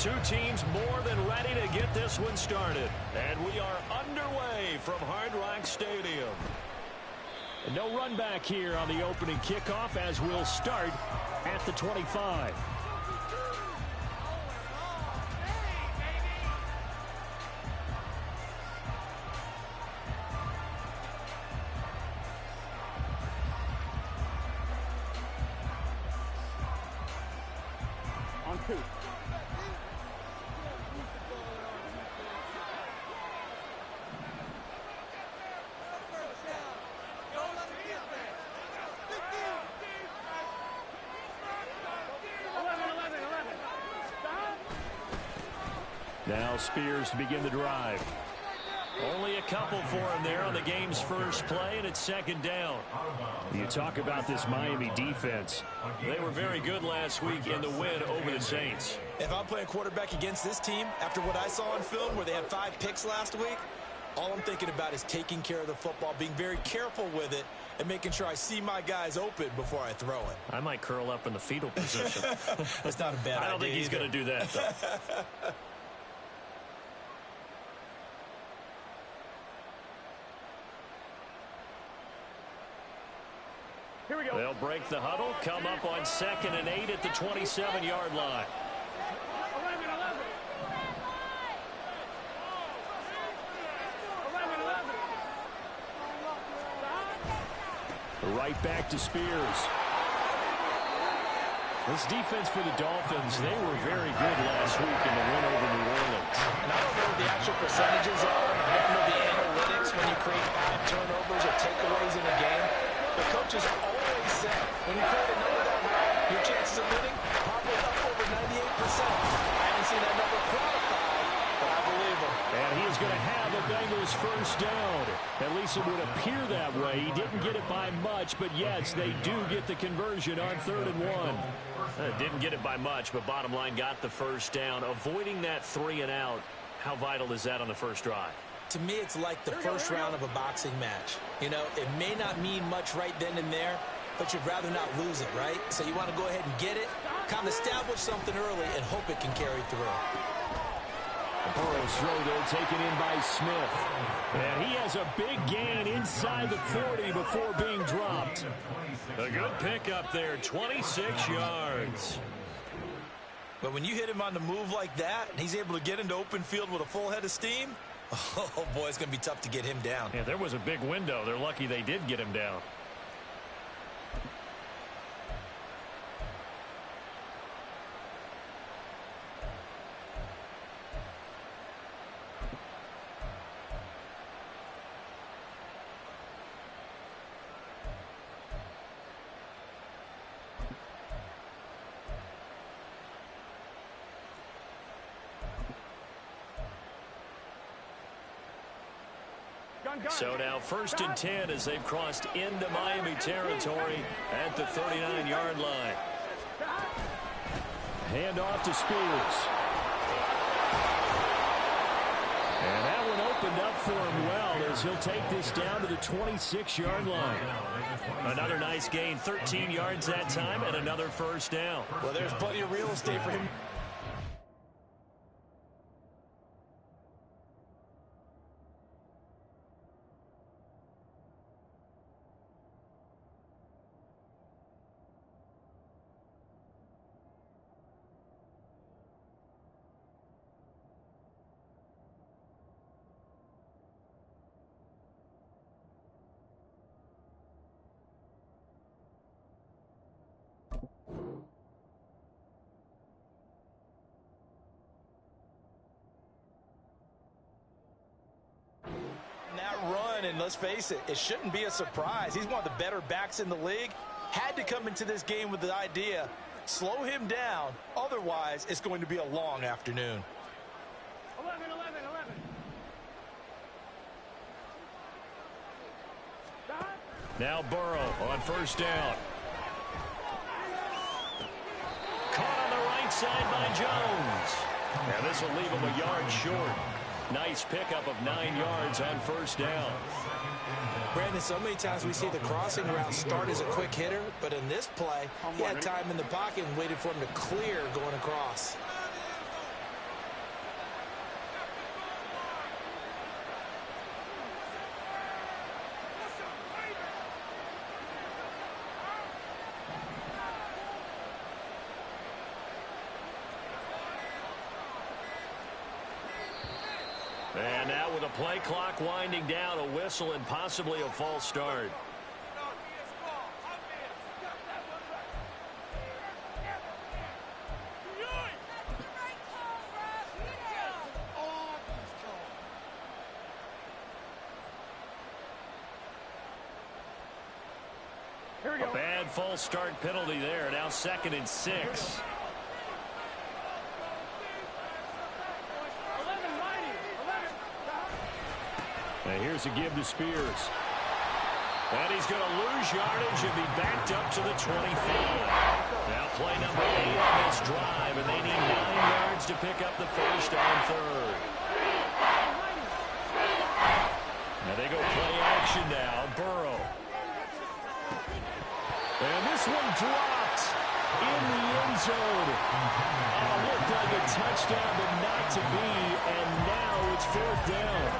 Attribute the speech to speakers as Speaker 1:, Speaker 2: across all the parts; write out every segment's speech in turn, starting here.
Speaker 1: Two teams more than ready to get this one started. And we are underway from Hard Rock Stadium. And no run back here on the opening kickoff as we'll start at the 25.
Speaker 2: On 2.
Speaker 1: Now Spears to begin the drive. Only a couple for him there on the game's first play, and it's second down. You talk about this Miami defense. They were very good last week in the win over the Saints.
Speaker 3: If I'm playing quarterback against this team, after what I saw on film where they had 5 picks last week, all I'm thinking about is taking care of the football, being very careful with it, and making sure I see my guys open before I throw it.
Speaker 1: I might curl up in the fetal position.
Speaker 3: That's not a bad idea.
Speaker 1: I don't think he's going to do that, though.
Speaker 2: Here we go.
Speaker 1: They'll break the huddle, come up on 2nd and 8 at the 27-yard line. 11. Right back to Spears. This defense for the Dolphins, they were very good last week in the win over New Orleans.
Speaker 3: And I don't know what the actual percentages are. I don't know the analytics when you create 5 turnovers or takeaways in a game. The coaches always say when you create a number that high, your chances of winning probably up over 98%. I haven't seen that number quantified, but I believe him.
Speaker 1: And he is going to have a Bengals first down. At least it would appear that way. He didn't get it by much, but yes, they do get the conversion on 3rd and 1. Didn't get it by much, but bottom line got the first down. Avoiding that 3 and out, how vital is that on the first drive?
Speaker 3: To me, it's like the first round of a boxing match. You know, it may not mean much right then and there, but you'd rather not lose it, right? So you want to go ahead and get it, kind of establish something early, and hope it can carry through.
Speaker 1: Burrow's throw there taken in by Smith. And he has a big gain inside the 40 before being dropped. A good pickup there, 26 yards.
Speaker 3: But when you hit him on the move like that, and he's able to get into open field with a full head of steam, oh, boy, it's going to be tough to get him down.
Speaker 1: Yeah, there was a big window. They're lucky they did get him down. So now 1st and 10 as they've crossed into Miami territory at the 39-yard line. Hand off to Spears. And that one opened up for him well as he'll take this down to the 26-yard line. Another nice gain, 13 yards that time, and another first down.
Speaker 3: Well, there's plenty of real estate for him. And let's face it, it shouldn't be a surprise. He's one of the better backs in the league. Had to come into this game with the idea, slow him down. Otherwise, it's going to be a long afternoon.
Speaker 2: 11.
Speaker 1: Now Burrow on first down. Caught on the right side by Jones. And this will leave him a yard short. Nice pickup of 9 yards on first down.
Speaker 3: Brandon, so many times we see the crossing route start as a quick hitter, but in this play, he had time in the pocket and waited for him to clear going across.
Speaker 1: Play clock winding down, a whistle and possibly a false start.
Speaker 2: Here we go.
Speaker 1: A bad false start penalty there. Now 2nd and 6. Now here's a give to Spears. And he's going to lose yardage and be backed up to the 25. Now play number 8 on this drive, and they need 9 yards to pick up the first on 3rd. Now they go play action now. Burrow. And this one dropped in the end zone. Looked like a touchdown, but not to be, and now it's 4th down.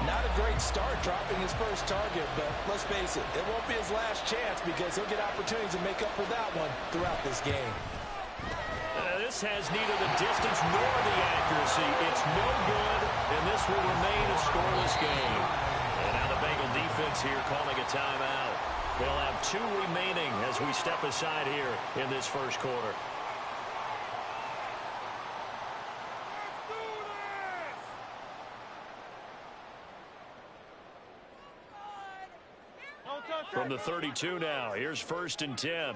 Speaker 3: Not a great start dropping his first target, but let's face it, it won't be his last chance because he'll get opportunities to make up for that one throughout this game.
Speaker 1: This has neither the distance nor the accuracy. It's no good, and this will remain a scoreless game. And now the Bengal defense here calling a timeout. We'll have 2 remaining as we step aside here in this first quarter. From the 32 now, here's 1st and 10.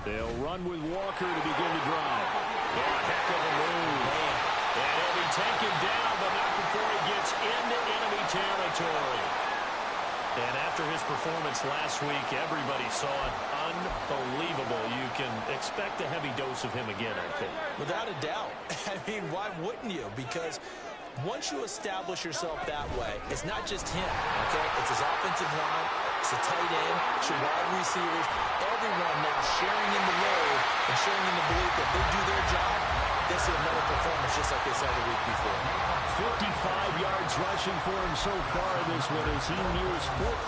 Speaker 1: They'll run with Walker to begin the drive. Yeah, heck of a move. And he'll be taken down, but not before he gets into enemy territory. And after his performance last week, everybody saw it. Unbelievable. You can expect a heavy dose of him again, I think.
Speaker 3: Without a doubt. I mean, why wouldn't you? Because once you establish yourself that way, it's not just him, okay? It's his offensive line, it's the tight end, it's your wide receivers, everyone now sharing in the load and sharing in the belief that they do their job. They see another performance just like they saw the week before.
Speaker 1: 55 yards rushing for him so far in this one as he nears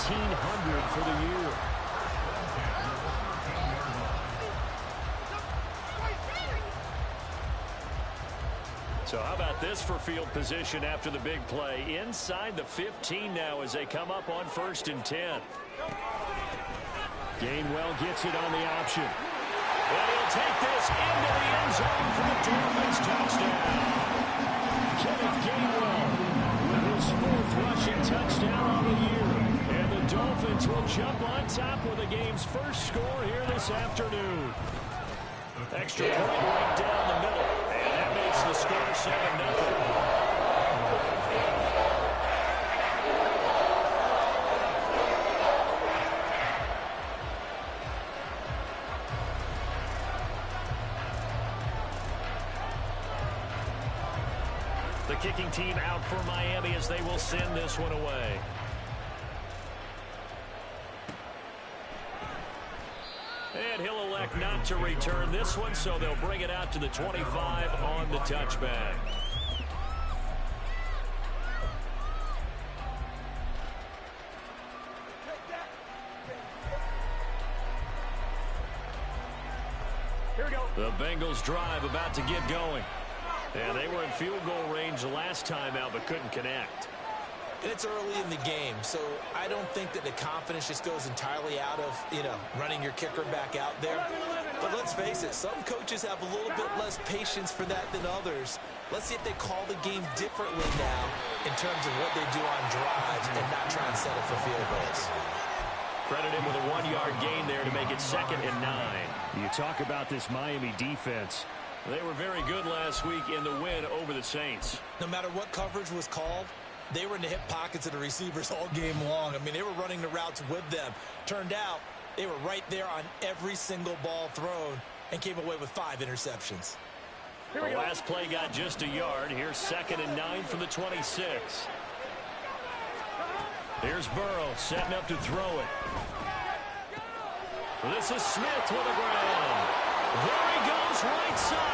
Speaker 1: 1,400 for the year. So how about this for field position after the big play? Inside the 15 now as they come up on 1st and 10. Gainwell gets it on the option. And he'll take this into the end zone for the Dolphins touchdown. Kenneth Gainwell with his 4th rushing touchdown on the year. And the Dolphins will jump on top with the game's first score here this afternoon. Extra point right down the middle. And that makes the score 7-0. The kicking team out for Miami as they will send this one away. And he'll elect not to return this one, so they'll bring it out to the 25 on the touchback.
Speaker 2: Here we go.
Speaker 1: The Bengals drive about to get going. And they were in field goal range the last time out, but couldn't connect.
Speaker 3: And it's early in the game, so I don't think that the confidence just goes entirely out of, running your kicker back out there. But let's face it, some coaches have a little bit less patience for that than others. Let's see if they call the game differently now in terms of what they do on drives and not try and settle for field goals.
Speaker 1: Credit him with a 1-yard gain there to make it 2nd and 9. You talk about this Miami defense. They were very good last week in the win over the Saints.
Speaker 3: No matter what coverage was called, they were in the hip pockets of the receivers all game long. I mean, they were running the routes with them. Turned out, they were right there on every single ball thrown and came away with 5 interceptions.
Speaker 1: The last play got just a yard. Here's 2nd and 9 from the 26. Here's Burrow setting up to throw it. This is Smith with the ground. There he goes, right side.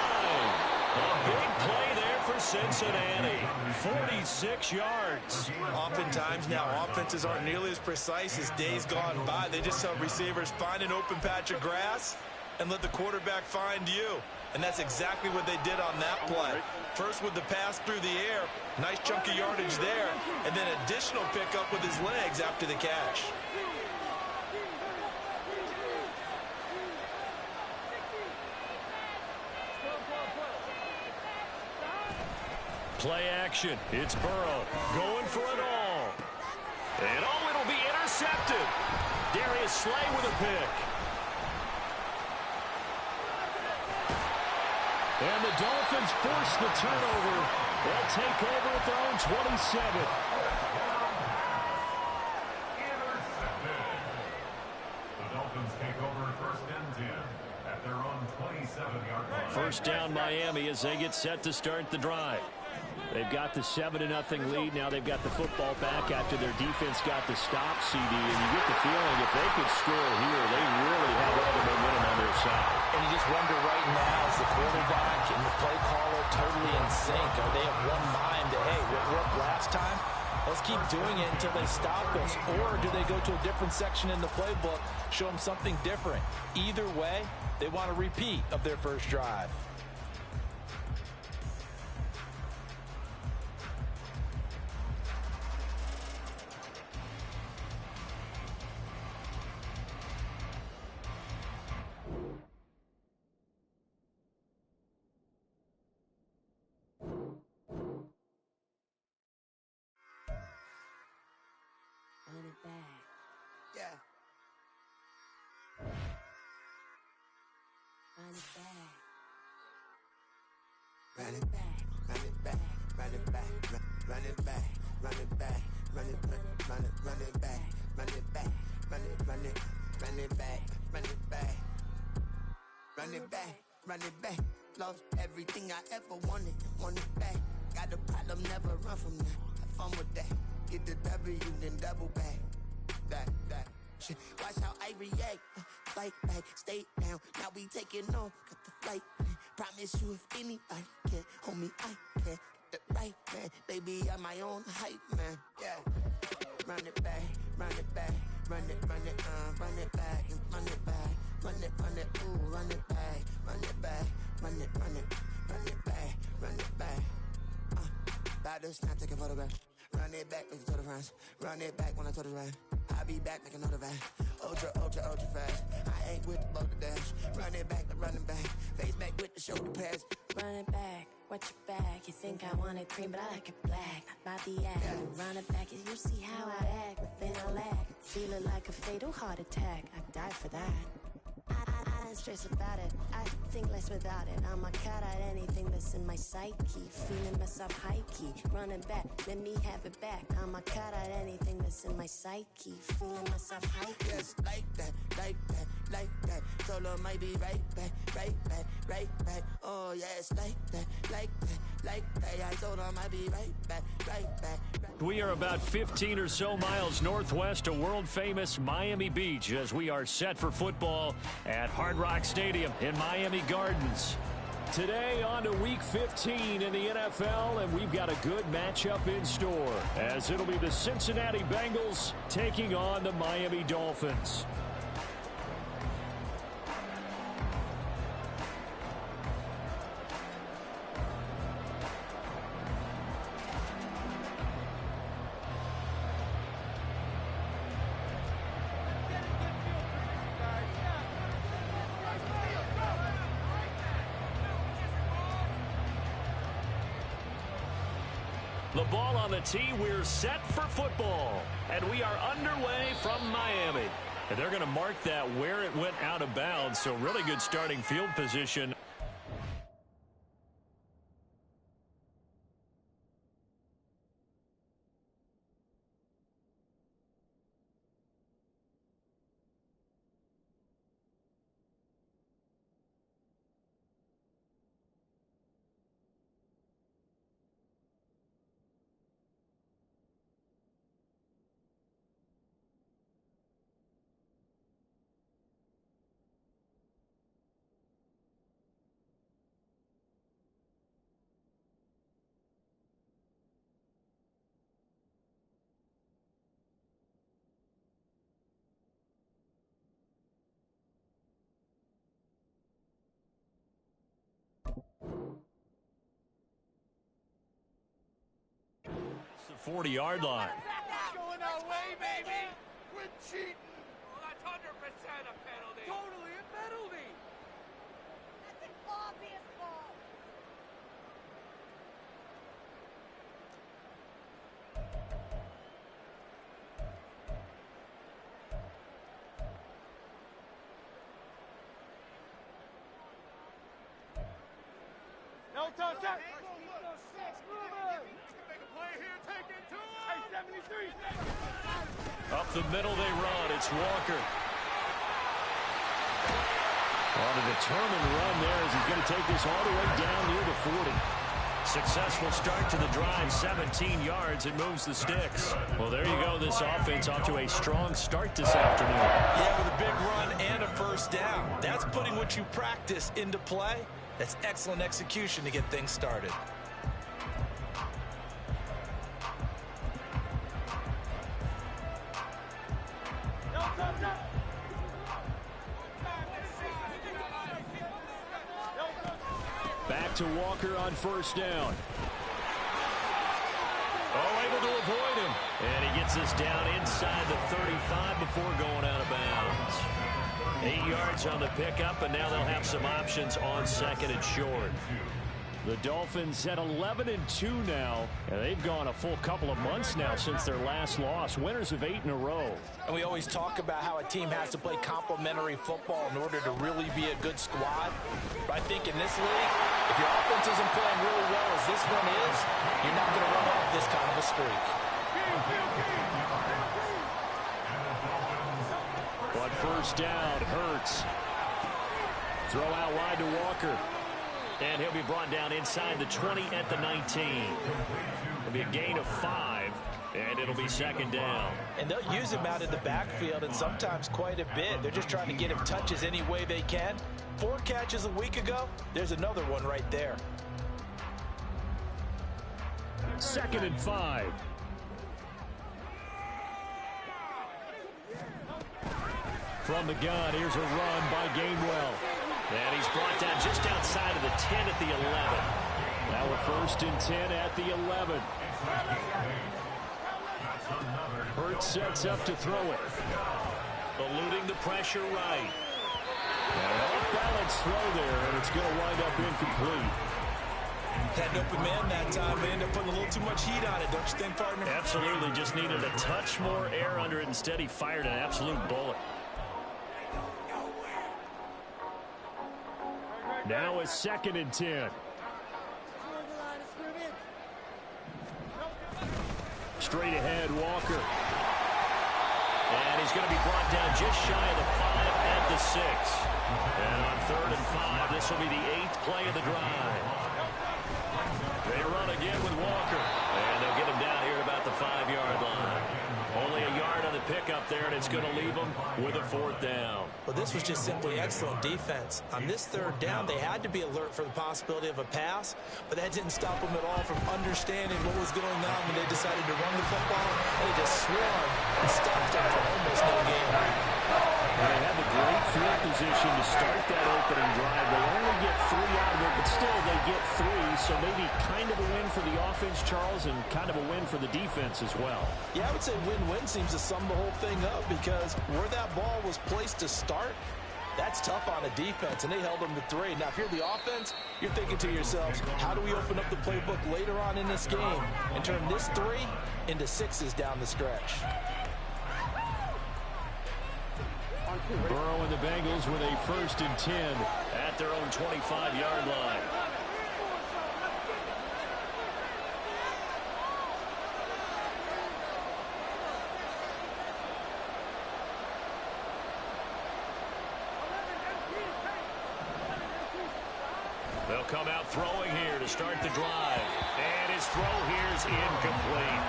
Speaker 1: A big play there for Cincinnati. 46 yards.
Speaker 3: Oftentimes now, offenses aren't nearly as precise as days gone by. They just tell receivers, find an open patch of grass and let the quarterback find you. And that's exactly what they did on that play. First with the pass through the air, nice chunk of yardage there, and then additional pickup with his legs after the catch.
Speaker 1: Play action. It's Burrow going for it all. And it'll be intercepted. Darius Slay with a pick. And the Dolphins force the turnover. They'll take over at their own 27.
Speaker 4: The Dolphins take over 1st and 10 at their own 27-yard line.
Speaker 1: First down Miami as they get set to start the drive. They've got the 7-0 lead. Now they've got the football back after their defense got the stop, CD. And you get the feeling if they could score here, they really have all the momentum on their side.
Speaker 3: And you just wonder right now, is the quarterback and the play caller totally in sync? Are they of one mind that, hey, what worked last time? Let's keep doing it until they stop us. Or do they go to a different section in the playbook, show them something different? Either way, they want a repeat of their first drive.
Speaker 5: Run it back, run it back, run it back, run it back, run it back, run it back, run it back, run it back, run it back, run it back, run it back, run it back. Lost everything I ever wanted, want it back. Got a problem, never run from that. Have fun with that. Get the W, then double back. That shit. Watch how I react. Fight back, stay down. Now we taking off, got the flight. Promise you if anybody can, homie, I can. Get the right man, baby, I'm my own hype man. Yeah. Run it back, run it back, run it back, and run it back, run it, ooh, run it back, run it back, run it back, run it back. About to snap, take a photograph. Run it back, make it to the runs. Run it back when I told it right. I'll be back, make another van. Ultra fast. I ain't with the boat to dash. Run it back, but running back. Face back with the shoulder pads.
Speaker 6: Run it back, watch your back. You think I want it cream, but I like it black. Not the act. Run it back, you see how I act within a lag. Feeling like a fatal heart attack. I'd die for that. I don't stress about it. I think less without it. I'ma cut out anything that's in my psyche. Feeling myself high key. Running back, let me have it back. I'ma cut out anything that's in my psyche. Feeling myself high key.
Speaker 5: Yes, like that, like that, like that. Told her might be right back, right back, right back. Oh yes, like that, like that, like that. I told her might be right back, right back.
Speaker 1: We are about 15 or so miles northwest of world-famous Miami Beach as we are set for football at Hard Rock Stadium in Miami Gardens. Today on to Week 15 in the NFL, and we've got a good matchup in store as it'll be the Cincinnati Bengals taking on the Miami Dolphins. The ball on the tee, we're set for football. And we are underway from Miami. And they're going to mark that where it went out of bounds, so really good starting field position. 40-yard line.
Speaker 7: Going our way, baby. We're cheating. Well, that's 100% a penalty. Totally a penalty. That's an obvious call. No touch. Make a play here. Take it to him. Hey, 73.
Speaker 1: Up the middle they run. It's Walker. On a determined run there as he's going to take this all the way down near the 40. Successful start to the drive, 17 yards. It moves the sticks. Well, there you go. This offense off to a strong start this afternoon.
Speaker 3: Yeah, with a big run and a first down. That's putting what you practice into play. That's excellent execution to get things started.
Speaker 1: Back to Walker on first down. Oh, able to avoid him. And he gets this down inside the 35 before going out of bounds. 8 yards on the pickup, and now they'll have some options on second and short. The Dolphins at 11-2 now, and they've gone a full couple of months now since their last loss. Winners of 8 in a row.
Speaker 3: And we always talk about how a team has to play complementary football in order to really be a good squad. But I think in this league, if your offense isn't playing really well as this one is, you're not going to run off this kind of a streak.
Speaker 1: But first down, Hurts. Throw out wide to Walker. And he'll be brought down inside the 20 at the 19. It'll be a gain of 5, and it'll be second down.
Speaker 3: And they'll use him out in the backfield, and sometimes quite a bit. They're just trying to get him touches any way they can. 4 catches a week ago. There's another one right there.
Speaker 1: Second and 5. From the gun, here's a run by Gainwell. And he's brought down just outside of the 10 at the 11. Now a first and 10 at the 11. Hurts sets up to throw it. Eluding the pressure right. And an off-balance throw there, and it's going to wind up incomplete.
Speaker 3: Had an open man that time. They ended up putting a little too much heat on it, don't you think, partner?
Speaker 1: Absolutely. Just needed a touch more air under it. Instead, he fired an absolute bullet. Now a second and 10. Straight ahead, Walker. And he's going to be brought down just shy of the 5 at the 6. And on third and 5, this will be the 8th play of the drive. They run again with Walker. And they'll get him down here at about the 5-yard line. Only a yard on the pickup there, and it's going to leave them with a 4th down.
Speaker 3: Well, this was just simply excellent defense. On this third down, they had to be alert for the possibility of a pass, but that didn't stop them at all from understanding what was going on when they decided to run the football, and they just swarmed and stopped them for almost no gain.
Speaker 1: They had the great field position to start that opening drive. They only get 3 out of it, but still they get 3, so maybe kind of a win for the offense, Charles, and kind of a win for the defense as well.
Speaker 3: Yeah, I would say win-win seems to sum the whole thing up, because where that ball was placed to start, that's tough on a defense, and they held them to 3. Now, if you're the offense, you're thinking to yourselves, how do we open up the playbook later on in this game and turn this 3 into 6s down the stretch?
Speaker 1: Burrow and the Bengals with a first and 10 at their own 25-yard line. They'll come out throwing here to start the drive. And his throw here is incomplete.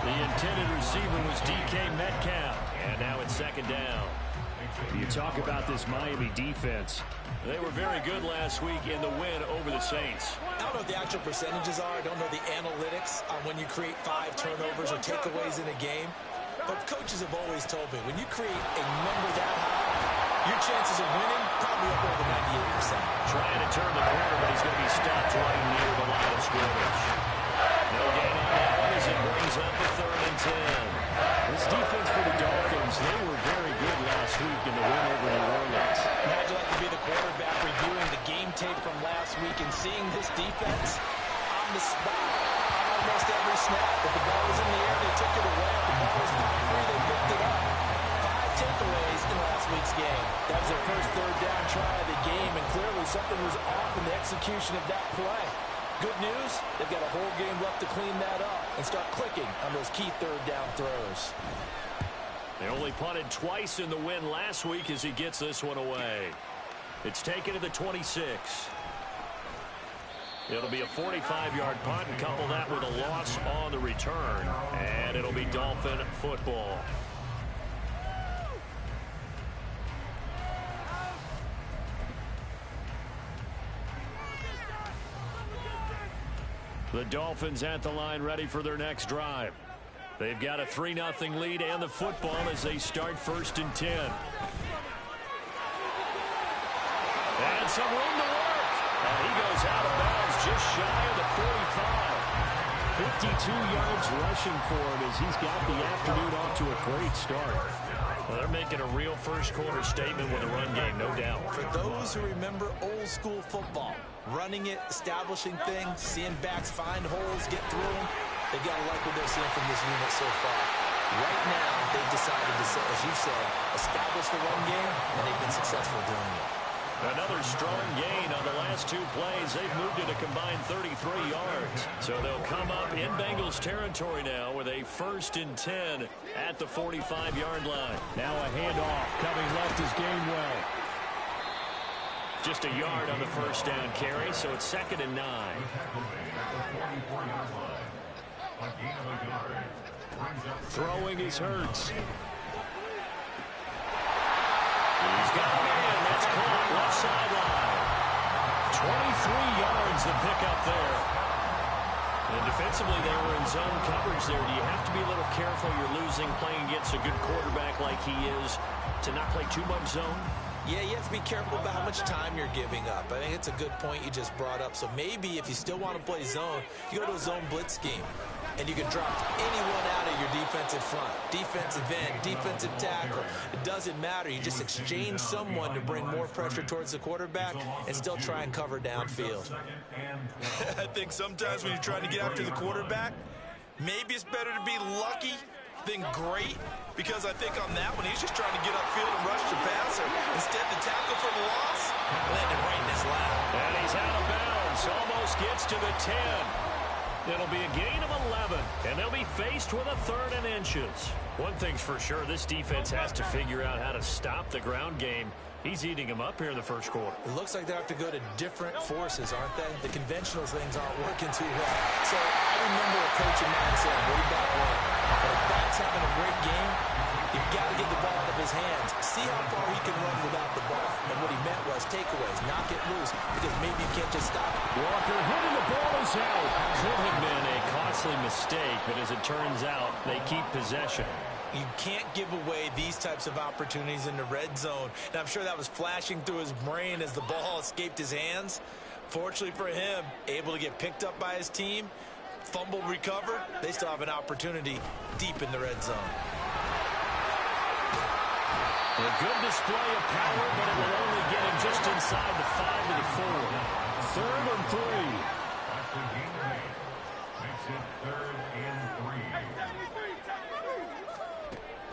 Speaker 1: The intended receiver was DK Metcalf. And now it's second down. You talk about this Miami defense. They were very good last week in the win over the Saints.
Speaker 3: I don't know what the actual percentages are. I don't know the analytics on when you create 5 turnovers or takeaways in a game. But coaches have always told me, when you create a number that high, your chances of winning probably up over 98%.
Speaker 1: Trying to turn the corner, but he's going to be stopped right near the line of scrimmage. No gain on that one as it brings up
Speaker 3: and seeing this defense on the spot on almost every snap. If the ball was in the air, they took it away. If the ball was not free, they picked it up. 5 takeaways in last week's game. That was their first third down try of the game, and clearly something was off in the execution of that play. Good news, they've got a whole game left to clean that up and start clicking on those key third down throws.
Speaker 1: They only punted twice in the win last week as he gets this one away. It's taken to the 26. It'll be a 45-yard punt, and couple that with a loss on the return, and it'll be Dolphin football. The Dolphins at the line, ready for their next drive. They've got a 3-0 lead and the football as they start 1st and 10. And some room to work. And he goes out of bounds just shy of the 45. 52 yards rushing for him as he's got the afternoon off to a great start. Well, they're making a real first-quarter statement with a run game, no doubt.
Speaker 3: For those who remember old-school football, running it, establishing things, seeing backs find holes, get through them, they got to like what they're seeing from this unit so far. Right now, they've decided to, as you said, establish the run game, and they've been successful doing it.
Speaker 1: Another strong gain on the last 2 plays. They've moved it a combined 33 yards. So they'll come up in Bengals territory now with a 1st and 10 at the 45-yard line.
Speaker 2: Now a handoff coming left is Gainwell.
Speaker 1: Just a yard on the first down carry, so it's 2nd and 9.
Speaker 2: Throwing is Hurts.
Speaker 1: He's got a man. That's caught left sideline. 23 yards the pickup there. And defensively, they were in zone coverage there. Do you have to be a little careful? You're losing, playing against a good quarterback like he is, to not play too much zone?
Speaker 3: Yeah, you have to be careful about how much time you're giving up. I think it's a good point you just brought up. So maybe if you still want to play zone, you go to a zone blitz scheme. And you can drop anyone out of your defensive front. Defensive end, defensive tackle. It doesn't matter. You just exchange someone to bring more pressure towards the quarterback and still try and cover downfield.
Speaker 8: I think sometimes when you're trying to get after the quarterback, maybe it's better to be lucky than great, because I think on that one, he's just trying to get upfield and rush the passer. Instead, the tackle for the loss landed right in his lap.
Speaker 1: And he's out of bounds. Almost gets to the 10. It'll be a gain of 11, and they'll be faced with a 3rd and inches. One thing's for sure, this defense has to figure out how to stop the ground game. He's eating them up here in the first quarter.
Speaker 3: It looks like they have to go to different forces, aren't they? The conventional things aren't working too well. So I remember a coach of mine saying way back when, when a back's having a great game, you've got to get the ball out of his hands. See how far he can run without the ball. And what he meant was takeaways, knock it loose, because maybe you can't just stop it.
Speaker 1: Walker hitting the ball is out. Could have been a costly mistake, but as it turns out, they keep possession.
Speaker 3: You can't give away these types of opportunities in the red zone. And I'm sure that was flashing through his brain as the ball escaped his hands. Fortunately for him, able to get picked up by his team, fumble recovered. They still have an opportunity deep in the red zone.
Speaker 1: A good display of power, but it will only get him just inside the 5 to the 4. 3rd and 3.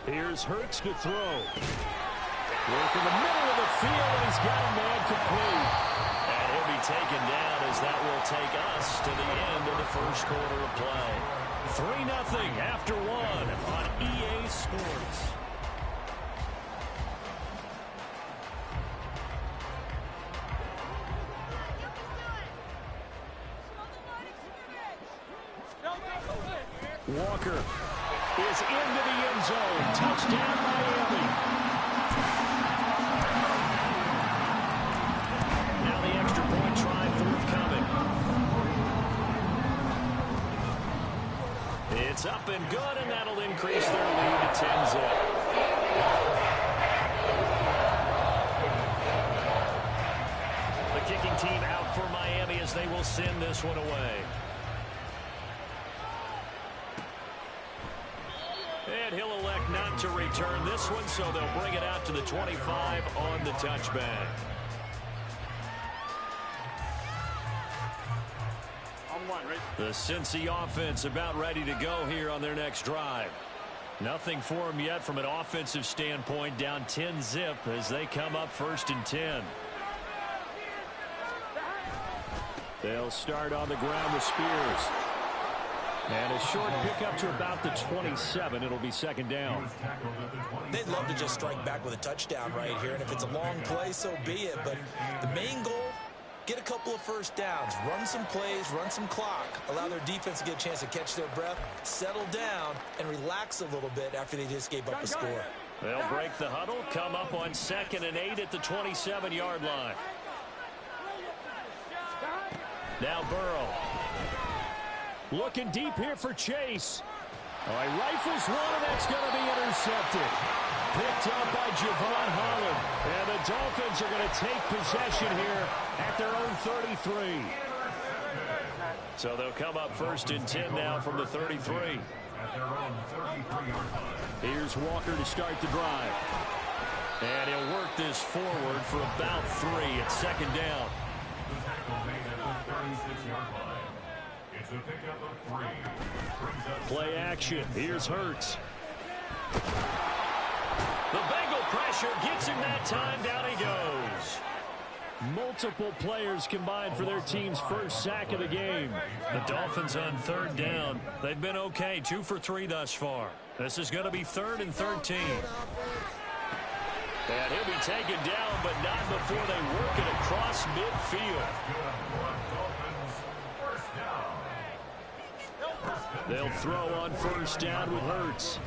Speaker 1: Here's Hurts to throw. Work in the middle of the field, and he's got a man complete. And he'll be taken down as that will take us to the end of the first quarter of play. 3-0 after 1 on EA Sports. Walker is into the end zone. Touchdown, Miami. Now the extra point try forthcoming. It's up and good, and that'll increase their lead to 10-zip. The kicking team out for Miami as they will send this one away. And he'll elect not to return this one, so they'll bring it out to the 25 on the touchback. The Cincy offense about ready to go here on their next drive. Nothing for them yet from an offensive standpoint. Down 10-zip as they come up 1st and 10. They'll start on the ground with Spears. And a short pickup to about the 27. It'll be 2nd down.
Speaker 3: They'd love to just strike back with a touchdown right here. And if it's a long play, so be it. But the main goal, get a couple of first downs, run some plays, run some clock, allow their defense to get a chance to catch their breath, settle down, and relax a little bit after they just gave up a score.
Speaker 1: They'll break the huddle, come up on 2nd and 8 at the 27-yard line. Now Burrow. Looking deep here for Chase. Oh, he rifles one, and that's going to be intercepted. Picked up by Javon Holland. And the Dolphins are going to take possession here at their own 33. So they'll come up 1st and 10 now from the 33. Here's Walker to start the drive. And he'll work this forward for about 3 at 2nd down.
Speaker 4: The tackle made at the 36-yard line. It's a pickup of 3.
Speaker 1: Play action. Here's Hurts. The Bengal pressure gets him that time. Down he goes. Multiple players combined for their team's first sack of the game. The Dolphins on 3rd down. They've been okay. 2 for 3 thus far. This is going to be 3rd and 13. And he'll be taken down, but not before they work it across midfield. They'll throw on 1st down with Hurts.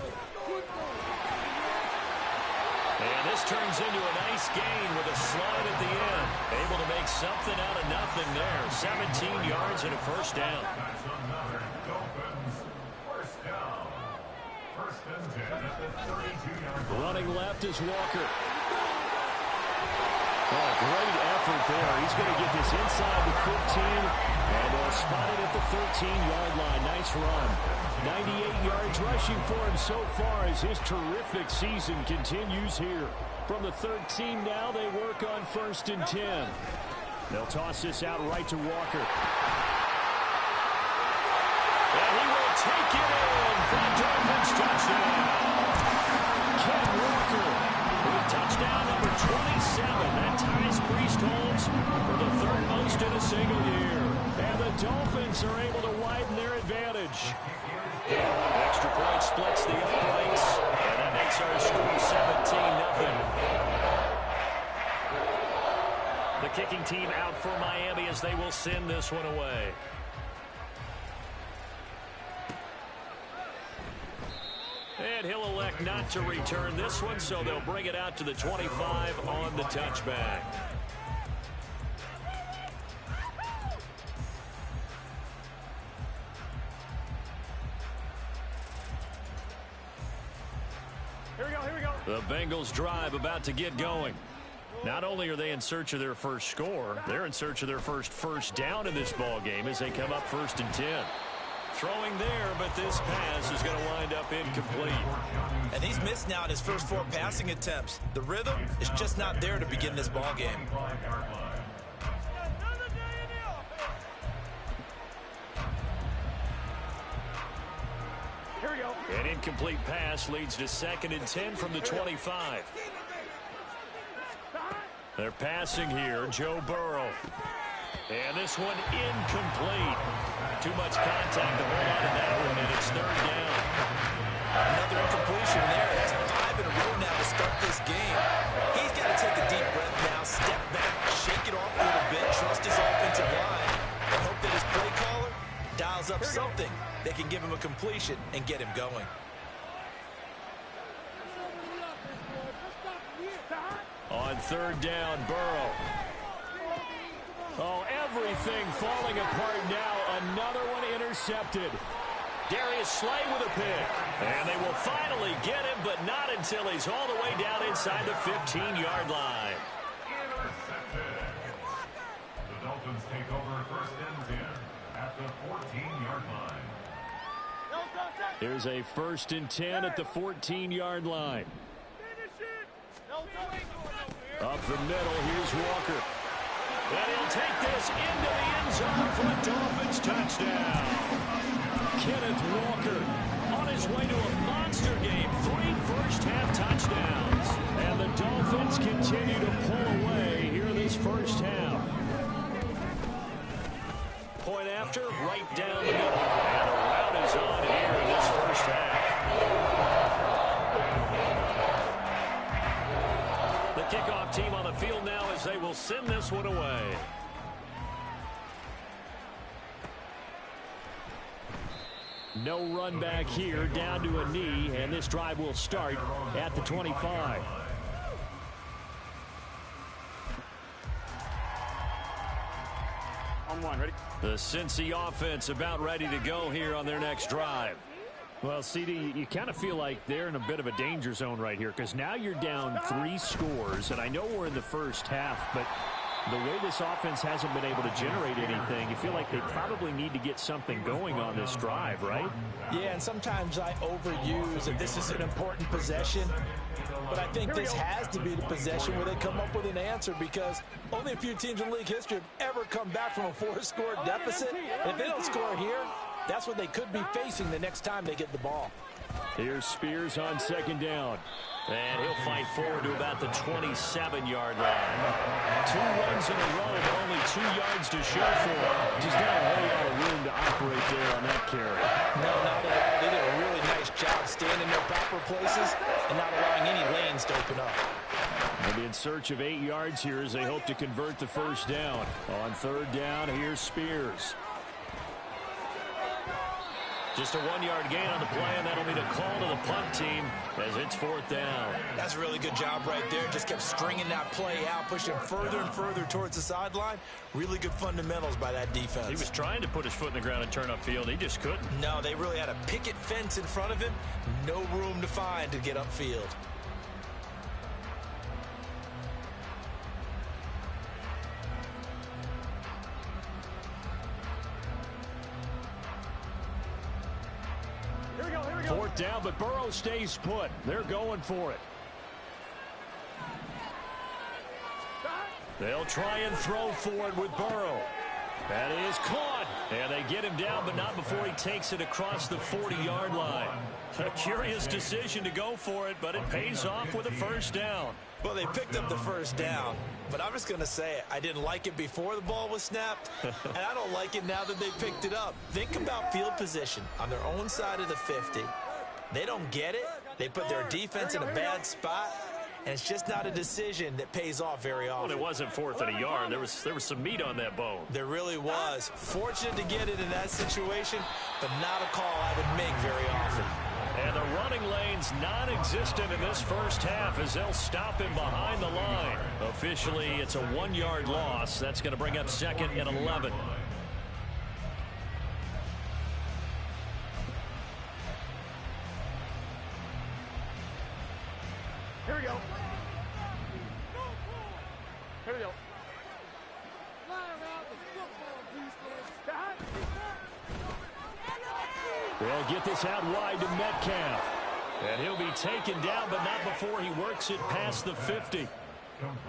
Speaker 1: And this turns into a nice gain with a slide at the end. Able to make something out of nothing there. 17 yards and a 1st down.
Speaker 4: That's another Dolphins first down. 1st and 10 at the 32-yard line.
Speaker 1: Running left is Walker. Oh, great effort there. He's going to get this inside the 15, and they'll spot it at the 13-yard line. Nice run. 98 yards rushing for him so far as his terrific season continues here. From the 13 now, they work on 1st and 10. They'll toss this out right to Walker. And he will take it in for the Dolphins touchdown. Ken Walker with touchdown number 27. That ties Priest Holmes for the 3rd most in a single year. And the Dolphins are able to widen their advantage. Extra point splits the uprights, and that makes our score 17-0. The kicking team out for Miami as they will send this one away. And he'll elect not to return this one, so they'll bring it out to the 25 on the touchback.
Speaker 2: Here we go.
Speaker 1: The Bengals drive about to get going. Not only are they in search of their first score, they're in search of their first down in this ball game as they come up 1st and 10. Throwing there, but this pass is going to wind up incomplete.
Speaker 3: And he's missed now at his first 4 passing attempts. The rhythm is just not there to begin this ball game.
Speaker 2: Here we go.
Speaker 1: An incomplete pass leads to 2nd and 10 from the 25. They're passing here, Joe Burrow. And this one incomplete. Too much contact to hold on to that one, and it's 3rd down.
Speaker 3: Another incompletion there. That's 5 in a row now to start this game. He's got to take a deep breath now, step back, shake it off a little bit, trust his offensive line, and hope that his play caller dials up something that can give him a completion and get him going.
Speaker 1: On 3rd down, Burrow. Oh, everything falling apart now. Another one intercepted. Darius Slay with a pick. And they will finally get him, but not until he's all the way down inside the 15-yard line.
Speaker 4: Intercepted. The Dolphins take over 1st and 10 at the 14-yard line.
Speaker 1: Here's a 1st and 10 at the 14-yard line. Up the middle, here's Walker. And he'll take this into the end zone for a Dolphins touchdown. Kenneth Walker on his way to a monster game. 3 first-half touchdowns. And the Dolphins continue to pull away here this first half. Point after, right down the middle. And the route is on here in this first half. The kickoff team on the field now as they will send this one away. No run back here, down to a knee, and this drive will start at the 25.
Speaker 2: On one, ready?
Speaker 1: The Cincy offense about ready to go here on their next drive. Well, CD, you kind of feel like they're in a bit of a danger zone right here because now you're down 3 scores, and I know we're in the first half, but the way this offense hasn't been able to generate anything, you feel like they probably need to get something going on this drive, right?
Speaker 3: Yeah, and sometimes I overuse that this is an important possession, but I think this has to be the possession where they come up with an answer because only a few teams in league history have ever come back from a 4-score deficit. And if they don't score here, that's what they could be facing the next time they get the ball.
Speaker 1: Here's Spears on second down. And he'll fight forward to about the 27-yard line. 2 runs in a row, but only 2 yards to show for it. Just not a whole lot of room to operate there on that carry.
Speaker 3: No, not at all. They did a really nice job staying in their proper places and not allowing any lanes to open up.
Speaker 1: They'll be in search of 8 yards here as they hope to convert the first down. On third down, here's Spears. Just a 1-yard gain on the play, and that'll be the call to the punt team as it's 4th down.
Speaker 3: That's a really good job right there. Just kept stringing that play out, pushing further and further towards the sideline. Really good fundamentals by that defense.
Speaker 1: He was trying to put his foot in the ground and turn upfield. He just couldn't.
Speaker 3: No, they really had a picket fence in front of him. No room to find to get upfield.
Speaker 1: Fourth down, but Burrow stays put. They're going for it. They'll try and throw for it with Burrow. That is caught. And they get him down, but not before he takes it across the 40-yard line. A curious decision to go for it, but it pays off with a first down.
Speaker 3: Well, they picked up the first down, but I'm just going to say it. I didn't like it before the ball was snapped, and I don't like it now that they picked it up. Think about field position on their own side of the 50. They don't get it. They put their defense in a bad spot, and it's just not a decision that pays off very often.
Speaker 1: Well, it wasn't 4th and a yard. There was some meat on that bone.
Speaker 3: There really was. Fortunate to get it in that situation, but not a call I would make very often.
Speaker 1: And the running lane's non-existent in this first half as they'll stop him behind the line. Officially, it's a 1-yard loss. That's going to bring up 2nd and 11.
Speaker 2: Here we go. Here we go.
Speaker 1: They'll get this out wide to Metcalf. And he'll be taken down, but not before he works it past the 50.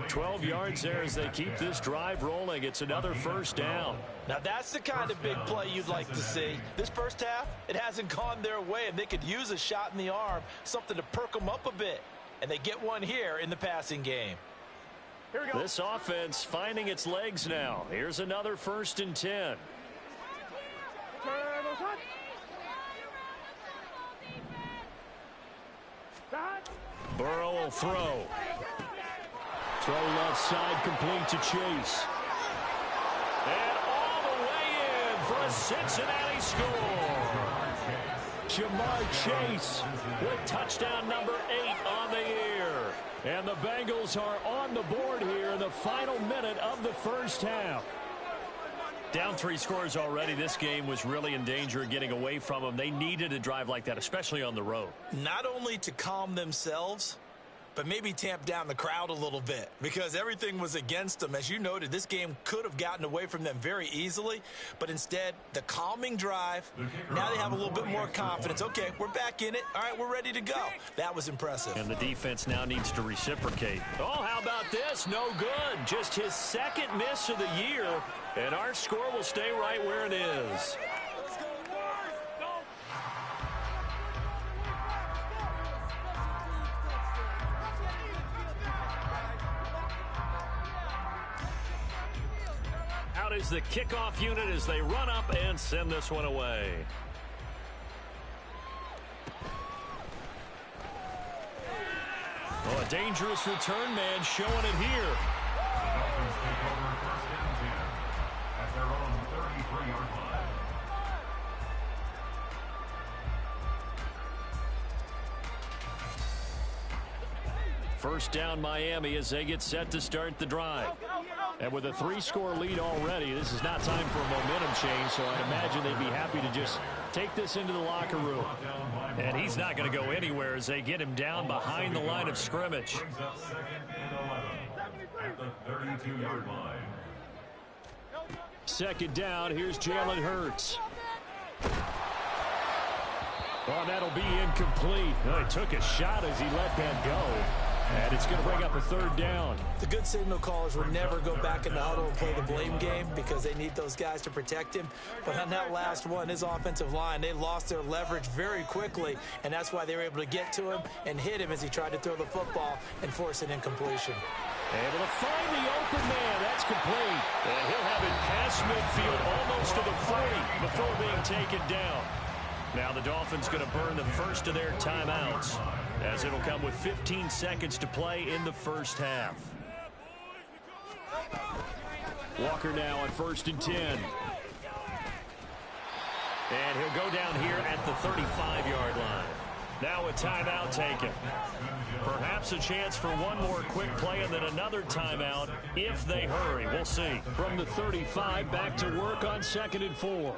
Speaker 1: 12 yards there as they keep this drive rolling. It's another first down.
Speaker 3: Now, that's the kind of big play you'd like to see. This first half, it hasn't gone their way, and they could use a shot in the arm, something to perk them up a bit. And they get one here in the passing game.
Speaker 2: Here we go.
Speaker 1: This offense finding its legs now. Here's another 1st and 10. Burrow will throw. Throw left side complete to Chase. And all the way in for a Cincinnati score. Jamar Chase with touchdown number 8 on the year. And the Bengals are on the board here in the final minute of the first half. Down 3 scores already. This game was really in danger of getting away from them. They needed a drive like that, especially on the road.
Speaker 3: Not only to calm themselves,
Speaker 8: but maybe tamp down the crowd a little bit because everything was against them. As you noted, this game could have gotten away from them very easily, but instead, the calming drive, now they have a little bit more confidence. Okay, we're back in it. All right, we're ready to go. That was impressive.
Speaker 1: And the defense now needs to reciprocate. Oh, how about this? No good. Just his second miss of the year, and our score will stay right where it is. Out is the kickoff unit as they run up and send this one away. Oh, a dangerous return man showing it here.
Speaker 4: The Dolphins take over first and 10 at their own 33-yard line.
Speaker 1: First down Miami as they get set to start the drive. And with a 3-score lead already, this is not time for a momentum change, so I'd imagine they'd be happy to just take this into the locker room. And he's not going to go anywhere as they get him down behind the line of scrimmage.
Speaker 4: Brings up second and 11 at the 32-yard line.
Speaker 1: Second down, here's Jalen Hurts. Oh, that'll be incomplete. Oh, he took a shot as he let that go. And it's going to bring up a third down.
Speaker 3: The good signal callers would never go back in the huddle and play the blame game because they need those guys to protect him. But on that last one, his offensive line, they lost their leverage very quickly, and that's why they were able to get to him and hit him as he tried to throw the football and force an incompletion.
Speaker 1: Able to find the open man. That's complete. And he'll have it past midfield almost to the 40 before being taken down. Now the Dolphins going to burn the first of their timeouts as it'll come with 15 seconds to play in the first half. Walker now on 1st and 10. And he'll go down here at the 35-yard line. Now a timeout taken. Perhaps a chance for one more quick play and then another timeout if they hurry. We'll see. From the 35 back to work on 2nd and 4.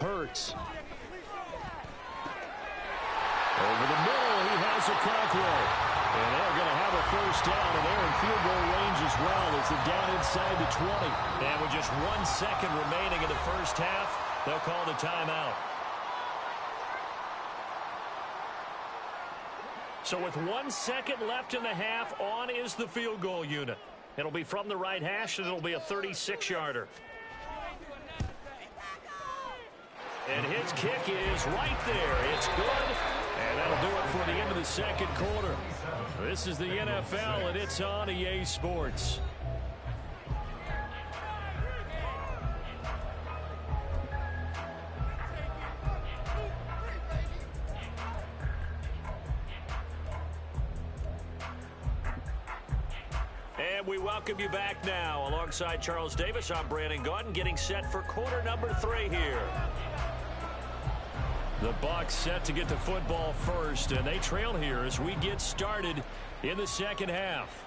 Speaker 1: Hurts. Over the middle, he has a Conqueror. And they're going to have a first down, and they're in field goal range as well as they're down inside the 20. And with just 1 second remaining in the first half, they'll call the timeout. So with 1 second left in the half, on is the field goal unit. It'll be from the right hash, and it'll be a 36-yarder. And his kick is right there. It's good. And that'll do it for the end of the second quarter. This is the NFL, and it's on EA Sports. And we welcome you back now. Alongside Charles Davis, I'm Brandon Gaudin, getting set for quarter number 3 here. The Bucs set to get the football first, and they trail here as we get started in the second half.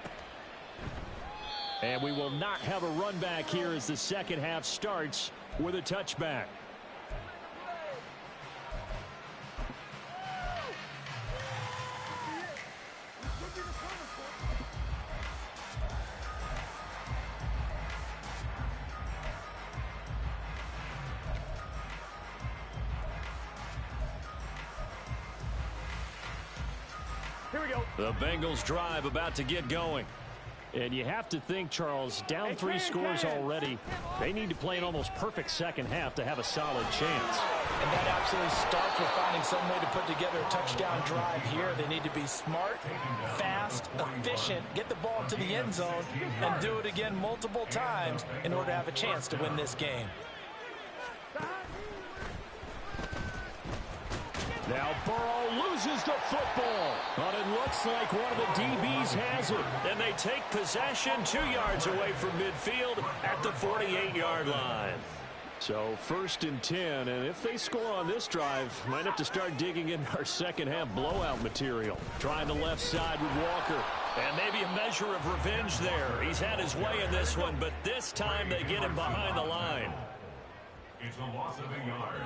Speaker 1: And we will not have a run back here as the second half starts with a touchback.
Speaker 2: Here we go.
Speaker 1: The Bengals drive about to get going. And you have to think, Charles, down 3 scores already. They need to play an almost perfect second half to have a solid chance.
Speaker 3: And that absolutely starts with finding some way to put together a touchdown drive here. They need to be smart, fast, efficient, get the ball to the end zone, and do it again multiple times in order to have a chance to win this game.
Speaker 1: Now Burrow loses the football, but it looks like one of the DBs has it. And they take possession 2 yards away from midfield at the 48-yard line. So 1st and 10, and if they score on this drive, might have to start digging in our second half blowout material. Trying the left side with Walker. And maybe a measure of revenge there. He's had his way in this one, but this time they get him behind the line.
Speaker 4: It's a loss of a yard.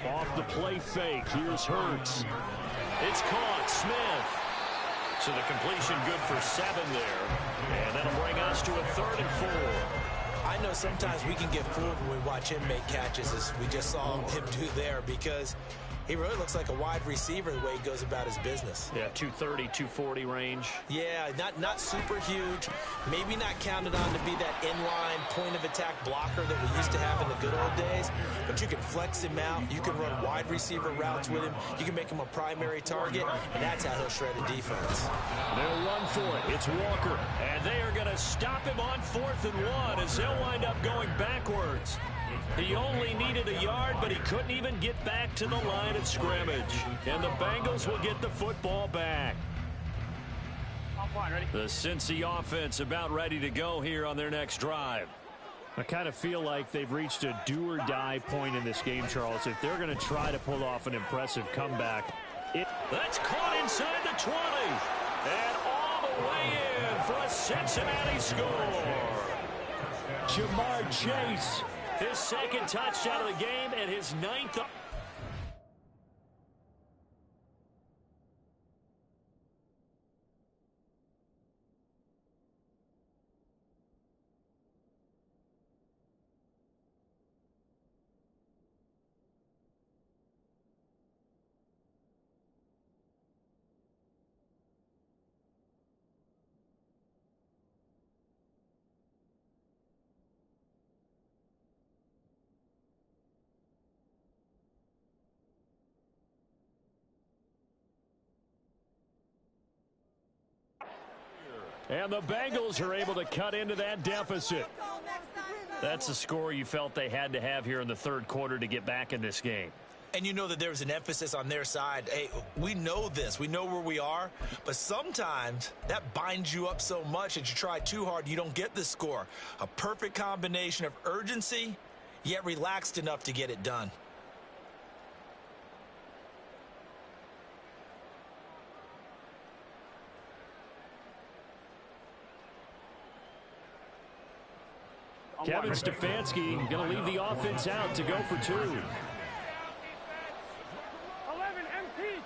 Speaker 1: Off the play fake, here's Hurts. It's caught, Smith. So the completion good for 7 there. And that'll bring us to a 3rd and 4.
Speaker 3: I know sometimes we can get fooled when we watch him make catches, as we just saw him do there, because he really looks like a wide receiver the way he goes about his business.
Speaker 1: Yeah, 230, 240 range.
Speaker 3: Yeah, not super huge. Maybe not counted on to be that inline point-of-attack blocker that we used to have in the good old days. But you can flex him out. You can run wide receiver routes with him. You can make him a primary target, and that's how he'll shred a defense.
Speaker 1: They'll run for it. It's Walker. And they are going to stop him on 4th and 1 as they'll wind up going backwards. He only needed a yard, but he couldn't even get back to the line of scrimmage. And the Bengals will get the football back. The Cincy offense about ready to go here on their next drive. I kind of feel like they've reached a do-or-die point in this game, Charles. If they're going to try to pull off an impressive comeback. That's caught inside the 20. And all the way in for a Cincinnati score. Jamar Chase. His 2nd touchdown of the game and his 9th. And the Bengals are able to cut into that deficit. That's the score you felt they had to have here in the 3rd quarter to get back in this game.
Speaker 3: And you know that there's an emphasis on their side. Hey, we know this. We know where we are. But sometimes that binds you up so much that you try too hard, you don't get the score. A perfect combination of urgency, yet relaxed enough to get it done.
Speaker 1: Kevin Stefanski going to leave the offense out to go for 2.
Speaker 2: 11 MT,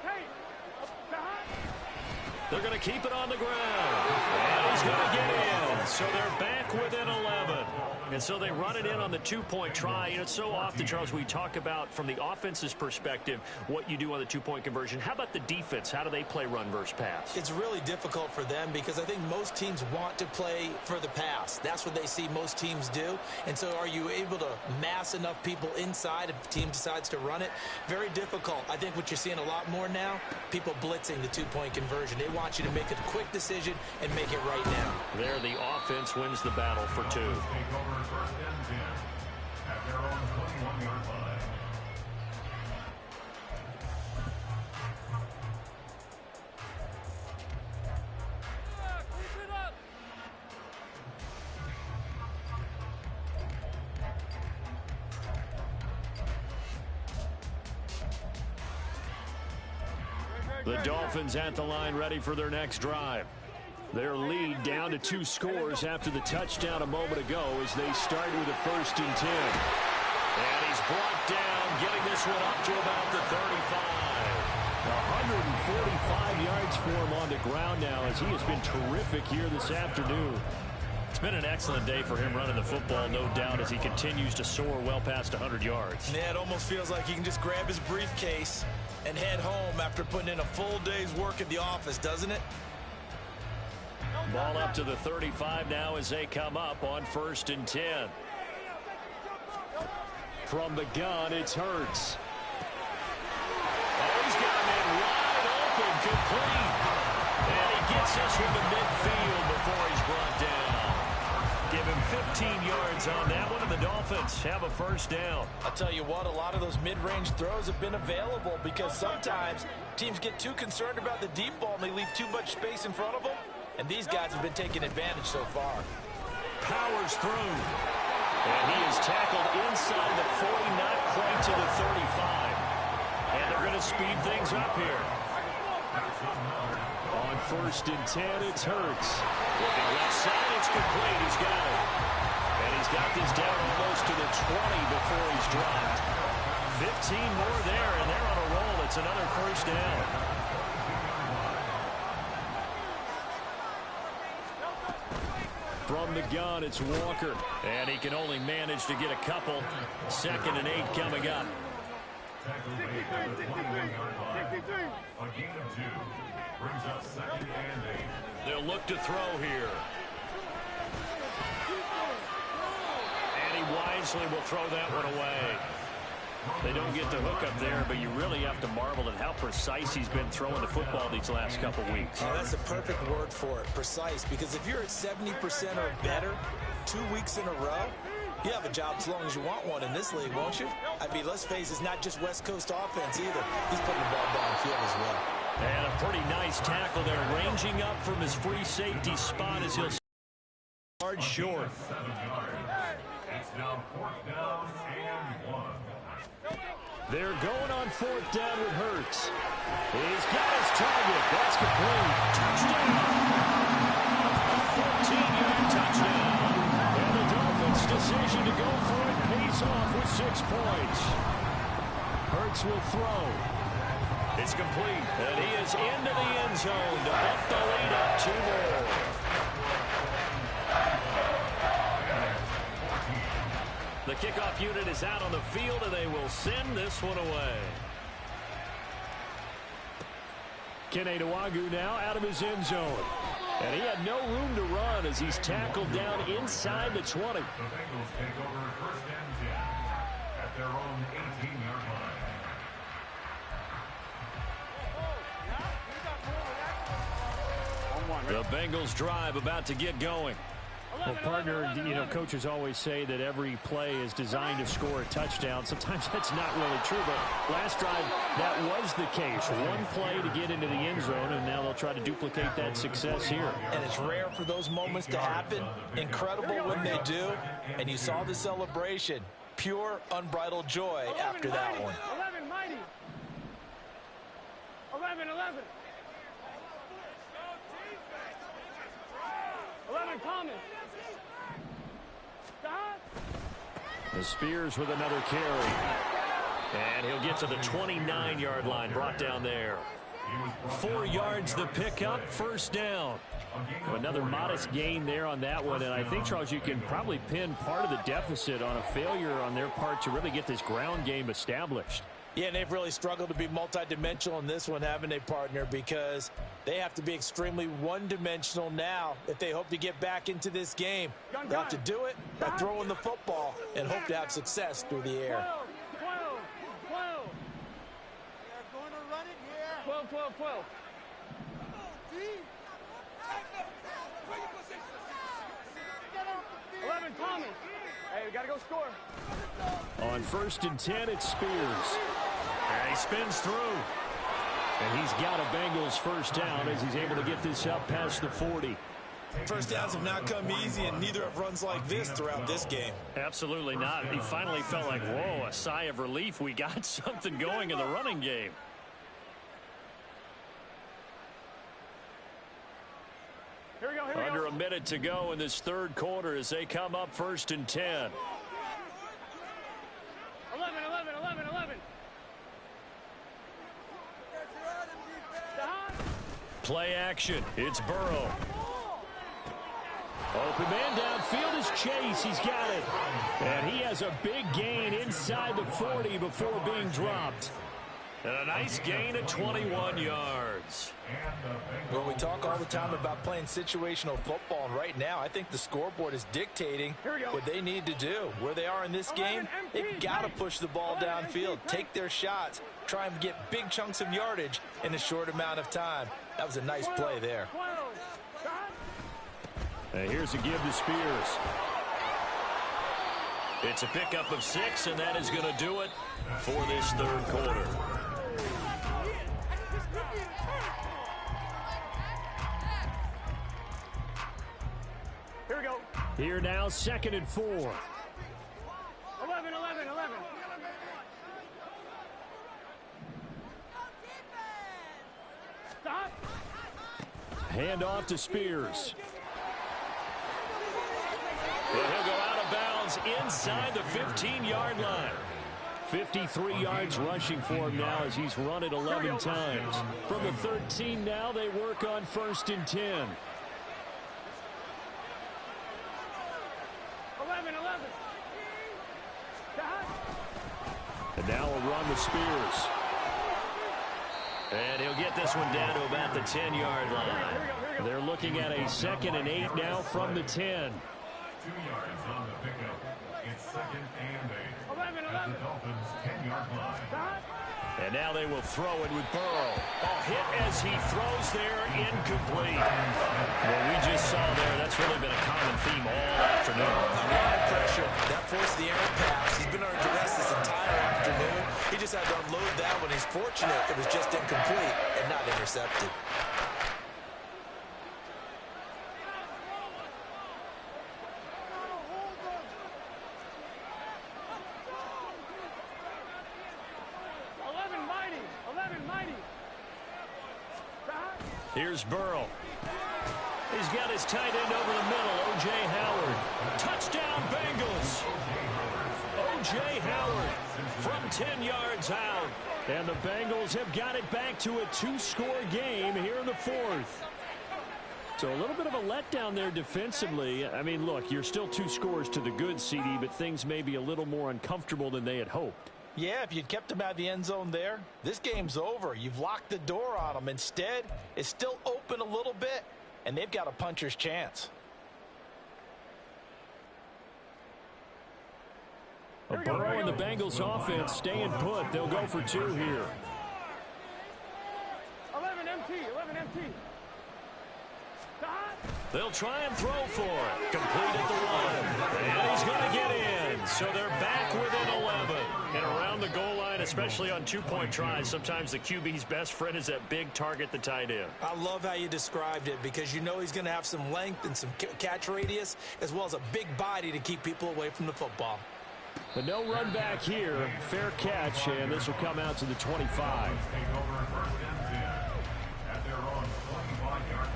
Speaker 1: They're going to keep it on the ground. And he's going to get in. So they're back within 11. And so they run it in on the 2-point try. You know, so often, Charles, we talk about from the offense's perspective what you do on the 2-point conversion. How about the defense? How do they play run versus pass?
Speaker 3: It's really difficult for them because I think most teams want to play for the pass. That's what they see most teams do. And so are you able to mass enough people inside if the team decides to run it? Very difficult. I think what you're seeing a lot more now, people blitzing the 2-point conversion. They want you to make a quick decision and make it right now.
Speaker 1: There, the offense wins the battle for 2.
Speaker 4: Take over 1st and 10 at their own 21-yard line.
Speaker 1: The Dolphins at the line ready for their next drive. Their lead down to 2 scores after the touchdown a moment ago as they start with a 1st and 10. And he's brought down, getting this one up to about the 35. 145 yards for him on the ground now as he has been terrific here this afternoon. It's been an excellent day for him running the football, no doubt, as he continues to soar well past 100 yards.
Speaker 3: Yeah, it almost feels like he can just grab his briefcase and head home after putting in a full day's work at the office, doesn't it?
Speaker 1: Ball up to the 35 now as they come up on 1st and 10. From the gun, it's Hurts. Oh, he's got him in wide open, complete. And he gets this from the midfield before he's brought down. Give him 15 yards on that one, and the Dolphins have a 1st down.
Speaker 3: I'll tell you what, a lot of those mid-range throws have been available because sometimes teams get too concerned about the deep ball and they leave too much space in front of them. And these guys have been taking advantage so far.
Speaker 1: Powers through. And he is tackled inside the 40, not quite to the 35. And they're going to speed things up here. On 1st and 10, it's Hurts. Looking left side, it's complete. He's got it. And he's got this down almost to the 20 before he's dropped. 15 more there, and they're on a roll. It's another 1st down. From the gun, it's Walker. And he can only manage to get a couple. 2nd and 8 coming up.
Speaker 4: A gain of 2 brings up 2nd and 8.
Speaker 1: They'll look to throw here. And he wisely will throw that one away. They don't get the hook up there, but you really have to marvel at how precise he's been throwing the football these last couple weeks.
Speaker 3: Oh, that's the perfect word for it, precise, because if you're at 70% or better 2 weeks in a row, you have a job as long as you want one in this league, won't you? I mean, let's face it, it's not just West Coast offense either. He's putting the ball downfield as well.
Speaker 1: And a pretty nice tackle there, ranging up from his free safety spot as he'll yard short.
Speaker 4: 7 yards. It's now 4th down and 1.
Speaker 1: They're going on 4th down with Hurts. He's got his target. That's complete. Touchdown. 14-yard touchdown. And the Dolphins' decision to go for it pays off with 6 points. Hurts will throw. It's complete. And he is into the end zone to bump the lead up 2 more. The kickoff unit is out on the field, and they will send this one away. Kene Nwangwu now out of his end zone. And he had no room to run as he's tackled down inside the 20.
Speaker 4: The Bengals take over 1st and 10 at their own 18-yard line.
Speaker 1: The Bengals drive about to get going. Well, partner, you know, coaches always say that every play is designed to score a touchdown. Sometimes that's not really true, but last drive, that was the case. One play to get into the end zone, and now they'll try to duplicate that success here.
Speaker 3: And it's rare for those moments to happen. Incredible when they do. And you saw the celebration. Pure, unbridled joy after that one.
Speaker 2: 11, mighty. 11. 11, Thomas.
Speaker 1: The Spears with another carry. And he'll get to the 29-yard line, brought down there. 4 yards the pickup, 1st down. Another modest gain there on that one, and I think, Charles, you can probably pin part of the deficit on a failure on their part to really get this ground game established.
Speaker 3: Yeah, and they've really struggled to be multidimensional in this one, haven't they, partner? Because they have to be extremely one-dimensional now if they hope to get back into this game. They have to do it by throwing the football and hope to have success through the air.
Speaker 2: 12.
Speaker 7: They're going to run it here.
Speaker 2: 12. 11, Thomas. Hey, we got to go score.
Speaker 1: On 1st and 10, it's Spears. And he spins through. And he's got a Bengals 1st down as he's able to get this up past the 40.
Speaker 3: First downs have not come easy, and neither have runs like this throughout this game.
Speaker 1: Absolutely not. He finally felt like, whoa, a sigh of relief. We got something going in the running game.
Speaker 2: Here we go.
Speaker 1: Under a minute to go in this 3rd quarter as they come up 1st and 10.
Speaker 2: 11.
Speaker 1: Play action. It's Burrow. Open man downfield is Chase. He's got it. And he has a big gain inside the 40 before being dropped. And a nice gain of 21 yards.
Speaker 3: Well, we talk all the time about playing situational football, and right now I think the scoreboard is dictating what they need to do. Where they are in this game, they've got to push the ball downfield, take their shots, try and get big chunks of yardage in a short amount of time. That was a nice play there.
Speaker 1: And here's a give to Spears. It's a pickup of 6, and that is going to do it for this 3rd quarter.
Speaker 2: Here we go.
Speaker 1: Here now, 2nd and 4. Hand off to Spears. And he'll go out of bounds inside the 15-yard line. 53 yards rushing for him now as he's run it 11 times. From the 13 now, they work on 1st and 10.
Speaker 2: 11.
Speaker 1: And now a run with Spears. And he'll get this one down to about the 10-yard line. They're looking at a 2nd and 8 now from the 10.
Speaker 4: 2 yards on the pickup. It's 2nd and 8.
Speaker 2: 11.
Speaker 4: At the Dolphins' 10-yard line.
Speaker 1: And now they will throw it with Burrow. A hit as he throws there, incomplete. Well, we just saw there, that's really been a common theme all afternoon.
Speaker 3: A lot of pressure. That forced the errant pass. He's been under duress this entire afternoon. He just had to unload that one. He's fortunate it was just incomplete and not intercepted.
Speaker 1: Here's Burrow. He's got his tight end over the middle, O.J. Howard. Touchdown, Bengals. O.J. Howard from 10 yards out. And the Bengals have got it back to a 2-score game here in the 4th. So a little bit of a letdown there defensively. I mean, look, you're still 2 scores to the good, CD, but things may be a little more uncomfortable than they had hoped.
Speaker 3: Yeah, if you'd kept him out of the end zone there, this game's over. You've locked the door on him. Instead, it's still open a little bit, and they've got a puncher's chance.
Speaker 1: Burrow and the Bengals offense staying put. They'll go for 2 here.
Speaker 2: 11 MT.
Speaker 1: They'll try and throw for it. Complete at the 1. And he's going to get in. So they're back within 11. And around the goal line, especially on 2-point tries, sometimes the QB's best friend is that big target, the tight end.
Speaker 3: I love how you described it because you know he's going to have some length and some catch radius as well as a big body to keep people away from the football.
Speaker 1: But no run back here. Fair catch, and this will come out to the 25.
Speaker 4: Take over 1st and 10 at their own 25-yard line.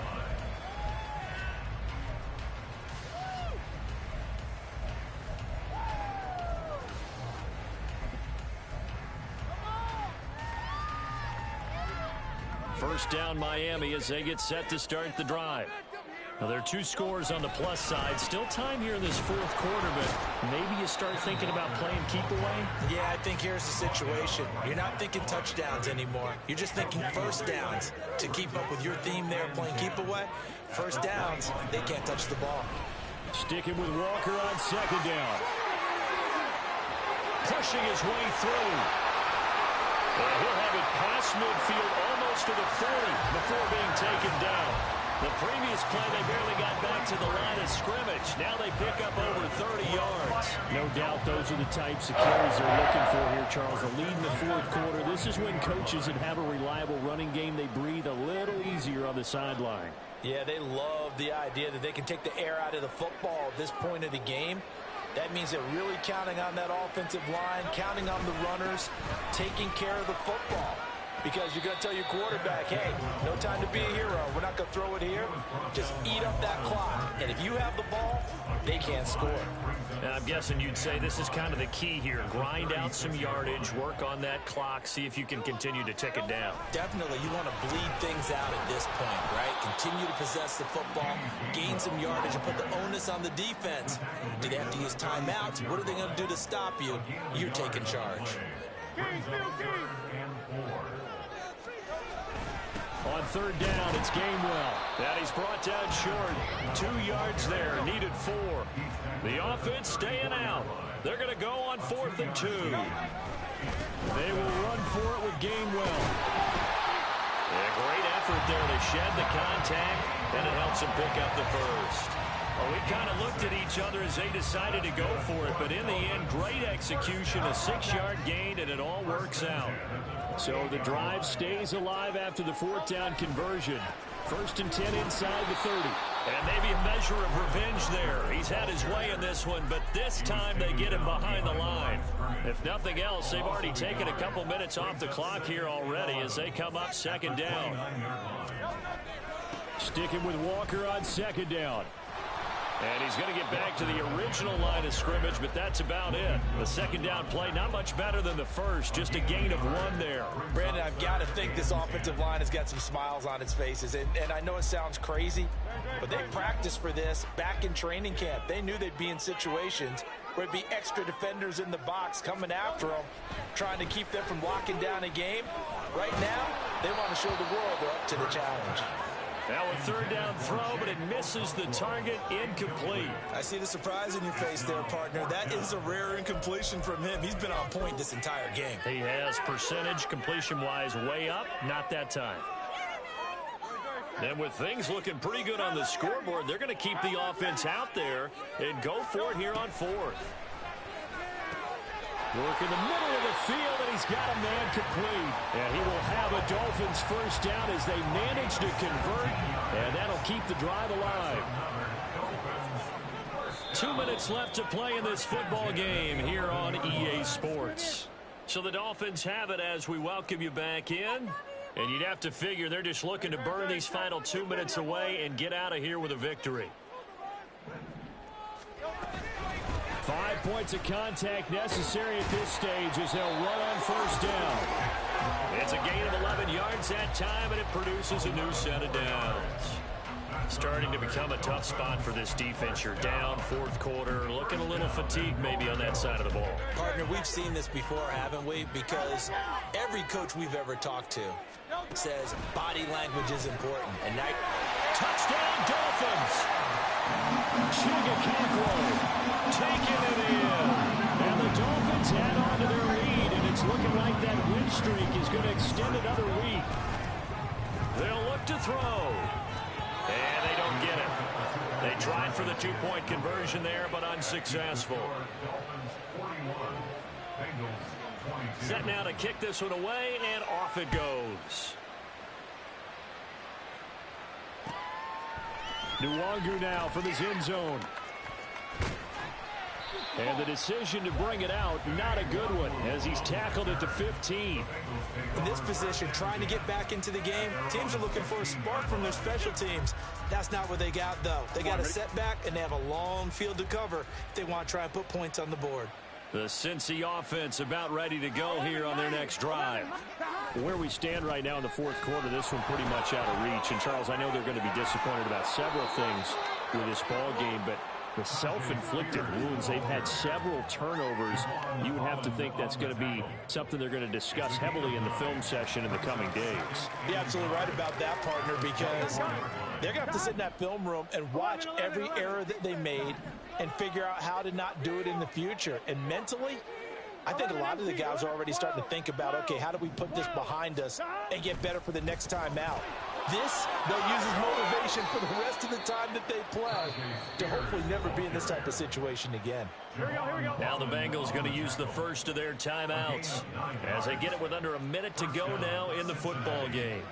Speaker 1: First down Miami as they get set to start the drive. Now there are 2 scores on the plus side. Still time here in this 4th quarter, but maybe you start thinking about playing keep away.
Speaker 3: Yeah, I think here's the situation. You're not thinking touchdowns anymore. You're just thinking first downs. To keep up with your theme there, playing keep away, first downs, they can't touch the ball.
Speaker 1: Sticking with Walker on 2nd down. Pushing his way through. And he'll have it past midfield almost to the 40 before being taken down. The previous play, they barely got back to the line of scrimmage. Now they pick up over 30 yards. No doubt those are the types of carries they're looking for here, Charles. The lead in the 4th quarter. This is when coaches that have a reliable running game, they breathe a little easier on the sideline.
Speaker 3: Yeah, they love the idea that they can take the air out of the football at this point of the game. That means they're really counting on that offensive line, counting on the runners, taking care of the football. Because you're going to tell your quarterback, hey, no time to be a hero. We're not going to throw it here. Just eat up that clock. And if you have the ball, they can't score.
Speaker 1: And I'm guessing you'd say this is kind of the key here. Grind out some yardage, work on that clock, see if you can continue to tick it down.
Speaker 3: Definitely. You want to bleed things out at this point, right? Continue to possess the football, gain some yardage, and put the onus on the defense. Do they have to use timeouts? What are they going to do to stop you? You're taking charge.
Speaker 1: On 3rd down, it's Gainwell. And he's brought down short. 2 yards there, needed 4. The offense staying out. They're going to go on 4th and 2. They will run for it with Gainwell. A great effort there to shed the contact, and it helps him pick up the first. Well, we kind of looked at each other as they decided to go for it, but in the end, great execution, a 6-yard gain, and it all works out. So the drive stays alive after the 4th down conversion. 1st and 10 inside the 30. And maybe a measure of revenge there. He's had his way in this one, but this time they get him behind the line. If nothing else, they've already taken a couple minutes off the clock here already as they come up 2nd down. Sticking with Walker on second down. And he's going to get back to the original line of scrimmage, but that's about it. The second down play, not much better than the first, just a gain of 1 there.
Speaker 3: Brandon, I've got to think this offensive line has got some smiles on its faces. And I know it sounds crazy, but they practiced for this back in training camp. They knew they'd be in situations where it'd be extra defenders in the box coming after them, trying to keep them from locking down a game. Right now, they want to show the world they're up to the challenge.
Speaker 1: Now a third down throw, but it misses the target, incomplete.
Speaker 8: I see the surprise in your face there, partner. That is a rare incompletion from him. He's been on point this entire game.
Speaker 1: He has percentage completion-wise way up, not that time. And with things looking pretty good on the scoreboard, they're going to keep the offense out there and go for it here on 4th. Work in the middle of the field, and he's got a man complete. And he will have a Dolphins first down as they manage to convert, and that'll keep the drive alive. 2 minutes left to play in this football game here on EA Sports. So the Dolphins have it as we welcome you back in. And you'd have to figure they're just looking to burn these final 2 minutes away and get out of here with a victory. 5 points of contact necessary at this stage as they'll run on first down. It's a gain of 11 yards that time, and it produces a new set of downs. Starting to become a tough spot for this defense. You're down, 4th quarter, looking a little fatigued maybe on that side of the ball.
Speaker 3: Partner, we've seen this before, haven't we? Because every coach we've ever talked to says body language is important. And now,
Speaker 1: touchdown, Dolphins! Chigga taking it in. And the Dolphins add on to their lead, and it's looking like that win streak is going to extend another week. They'll look to throw. And they don't get it. They tried for the 2-point conversion there, but unsuccessful. Set now to kick this one away, and off it goes. Nwangu now from his end zone. And the decision to bring it out, not a good one, as he's tackled at the 15.
Speaker 3: In this position, trying to get back into the game, teams are looking for a spark from their special teams. That's not what they got, though. They got a setback, and they have a long field to cover if they want to try and put points on the board.
Speaker 1: The Cincy offense about ready to go here on their next drive. Where we stand right now in the 4th quarter, this one pretty much out of reach. And, Charles, I know they're going to be disappointed about several things with this ball game, but the self-inflicted wounds, they've had several turnovers. You would have to think that's going to be something they're going to discuss heavily in the film session in the coming days.
Speaker 3: You're absolutely right about that, partner, because they're going to have to sit in that film room and watch every error that they made and figure out how to not do it in the future. And mentally, I think a lot of the guys are already starting to think about, okay, how do we put this behind us and get better for the next time out? This, they'll use as motivation for the rest of the time that they play to hopefully never be in this type of situation again.
Speaker 1: Now the Bengals going to use the first of their timeouts as they get it with under a minute to go now in the football game.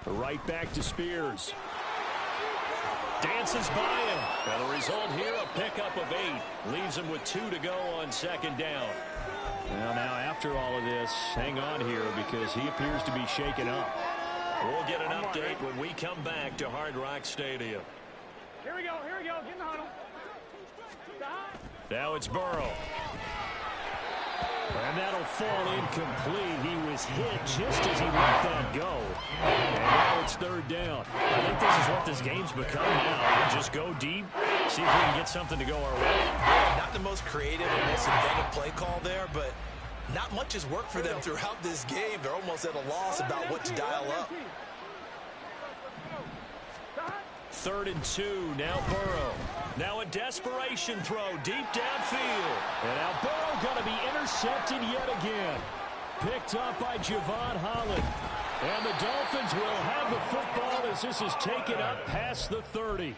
Speaker 1: Right back to Spears. Dances by him. And the result here, a pickup of 8. Leaves him with 2 to go on second down. Well, now after all of this, hang on here because he appears to be shaken up. We'll get an update when we come back to Hard Rock Stadium.
Speaker 2: Here we go, get in the huddle.
Speaker 1: Now it's Burrow. And that'll fall incomplete. He was hit just as he let that go. And now it's 3rd down. I think this is what this game's become now. We'll just go deep, see if we can get something to go our way.
Speaker 3: Not the most creative and most inventive play call there, but not much has worked for them throughout this game. They're almost at a loss about what to dial up.
Speaker 1: 3rd and 2, now Burrow. Now a desperation throw deep downfield. And now Burrow going to be intercepted yet again. Picked up by Javon Holland. And the Dolphins will have the football as this is taken up past the 30.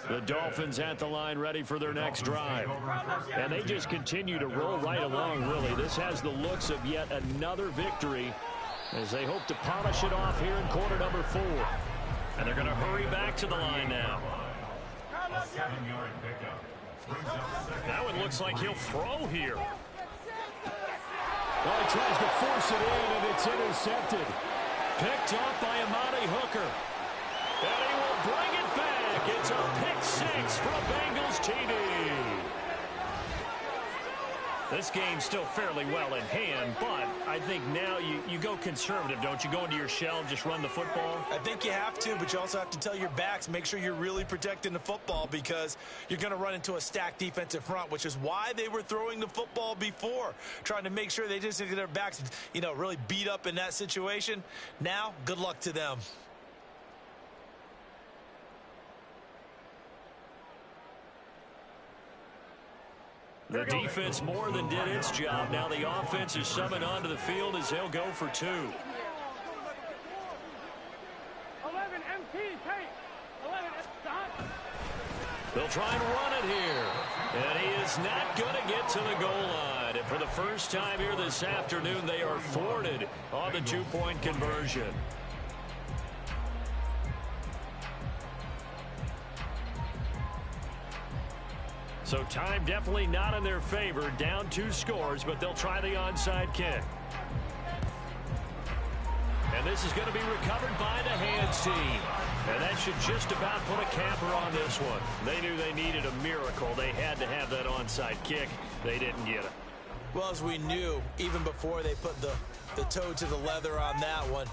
Speaker 1: The Dolphins at the line ready for their next drive. And they just continue to roll right along, really. This has the looks of yet another victory as they hope to polish it off here in quarter number 4. And they're going to hurry back to the line now.
Speaker 4: A 7-yard pickup.
Speaker 1: That one looks like he'll throw here. Well, he tries to force it in, and it's intercepted. Picked off by Amani Hooker. And he will bring it back. It's a pick six for a Bengals TD. This game's still fairly well in hand, but I think now you go conservative, don't you? Go into your shell and just run the football?
Speaker 8: I think you have to, but you also have to tell your backs, make sure you're really protecting the football because you're going to run into a stacked defensive front, which is why they were throwing the football before, trying to make sure they just get their backs, really beat up in that situation. Now, good luck to them.
Speaker 1: The defense more than did its job. Now the offense is summoned onto the field as they'll go for two.
Speaker 2: 11 MT, take. 11, stop.
Speaker 1: They'll try and run it here. And he is not going to get to the goal line. And for the first time here this afternoon, they are thwarted on the two-point conversion. So time definitely not in their favor. Down 2 scores, but they'll try the onside kick. And this is going to be recovered by the hands team. And that should just about put a capper on this one. They knew they needed a miracle. They had to have that onside kick. They didn't get it.
Speaker 8: Well, as we knew, even before they put the toe to the leather on that one,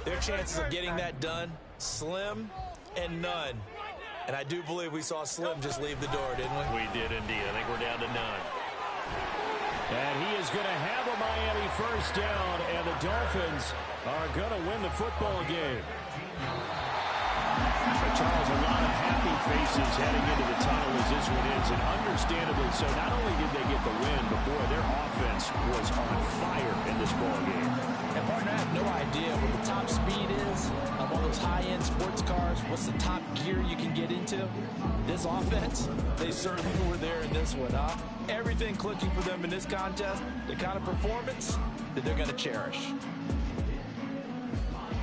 Speaker 8: their chances of getting that done, slim and none. And I do believe we saw Slim just leave the door, didn't we?
Speaker 1: We did indeed. I think we're down to 9. And he is going to have a Miami first down, and the Dolphins are going to win the football game. So Charles, a lot of happy faces heading into the tunnel as this one ends, and understandably so. Not only did they get the win, but boy, their offense was on fire in this ball game.
Speaker 3: And partner, I have no idea what the top speed is of all those high-end sports cars. What's the top gear you can get into? This offense, they certainly were there in this one, huh? Everything clicking for them in this contest, the kind of performance that they're going to cherish.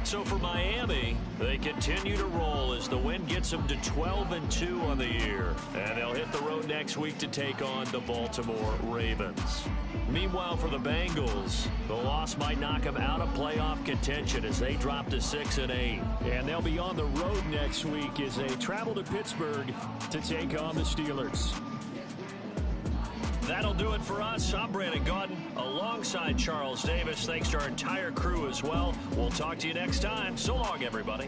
Speaker 1: So for Miami, they continue to roll as the win gets them to 12-2 on the year. And they'll hit the road next week to take on the Baltimore Ravens. Meanwhile, for the Bengals, the loss might knock them out of playoff contention as they drop to 6-8. And they'll be on the road next week as they travel to Pittsburgh to take on the Steelers. That'll do it for us. I'm Brandon Gaudin alongside Charles Davis. Thanks to our entire crew as well. We'll talk to you next time. So long, everybody.